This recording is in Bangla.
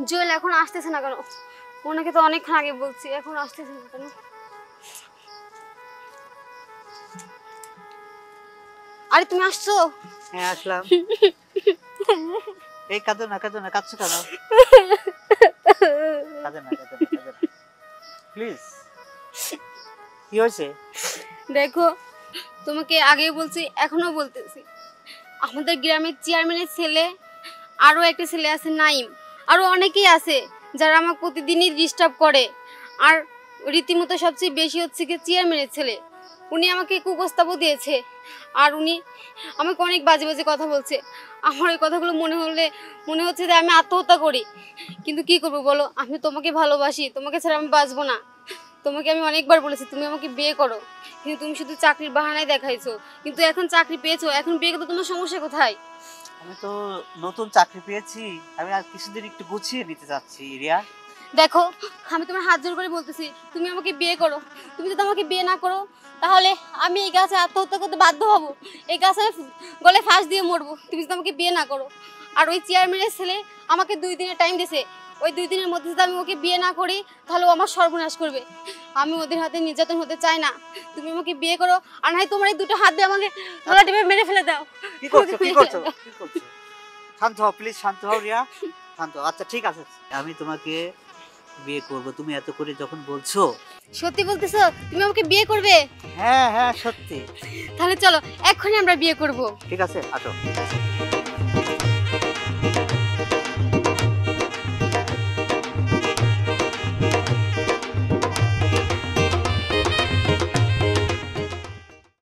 জুয়েল এখন আসতেছে না কেন? ওনাকে তো অনেকক্ষণ আগে বলছি, এখন আসতেছে না কেন? আরে তুমি আসছো? হ্যাঁ আসলাম। এই কাঁদো না কাঁদছো কেন? কাঁদো না প্লিজ। কি হয়েছে? দেখো, তোমাকে আগেই বলছি, এখনো বলতেছি, আমাদের গ্রামের চেয়ারম্যানের ছেলে, আরও একটা ছেলে আছে নাইম, আরও অনেকেই আছে যারা আমাকে প্রতিদিনই ডিস্টার্ব করে। আর রীতিমতো সবচেয়ে বেশি হচ্ছে কি চেয়ারম্যানের ছেলে, উনি আমাকে কুপ্রস্তাবও দিয়েছে। আর উনি আমাকে অনেক বাজে বাজে কথা বলছে। আমার ওই কথাগুলো মনে হচ্ছে যে আমি আত্মহত্যা করি। কিন্তু কি করবো বলো, আমি তোমাকে ভালোবাসি, তোমাকে ছাড়া আমি বাঁচবো না। তোমাকে আমি অনেকবার বলেছি তুমি আমাকে বিয়ে করো, কিন্তু তুমি শুধু চাকরির বাহানায় দেখাইছো। কিন্তু এখন চাকরি পেয়েছো, এখন বিয়ে করতে তোমার সমস্যা কোথায়? আমি তো নতুন চাকরি পেয়েছি, আমি আর কিছুদিন একটু গুছিয়ে নিতে চাচ্ছি রিয়া। দেখো, আমি তোমার হাত জোর করে বলতেছি তুমি আমাকে বিয়ে করো। তুমি যদি আমাকে বিয়ে না করো তাহলে আমি এই গাছে আত্মহত্যা করতে বাধ্য হব, এই গাছে আমি গলে ফাঁস দিয়ে মরবো, তুমি যদি আমাকে বিয়ে না করো। আর ওই চেয়ারম্যানের ছেলে আমাকে 2 দিনের টাইম দিয়েছে, ওই 2 দিনের মধ্যে যদি আমি ওকে বিয়ে না করি তাহলে ও আমার সর্বনাশ করবে। আমি ওদের হাতে নির্যাতন হতে চাই না, তুমি আমাকে বিয়ে করো। আর নাই তোমার এই দুটো হাত দিয়ে আমাকে গলা টিপে মেরে ফেলে দাও। কি করছো? শান্ত হও প্লিজ, শান্ত হও রিয়া, শান্ত। আচ্ছা ঠিক আছে, আমি তোমাকে বিয়ে করব, তুমি এত করে যখন বলছো। সত্যি বলতেছো তুমি আমাকে বিয়ে করবে? হ্যাঁ হ্যাঁ সত্যি। তাহলে চলো এক্ষুনি আমরা বিয়ে করব। ঠিক আছে আসো।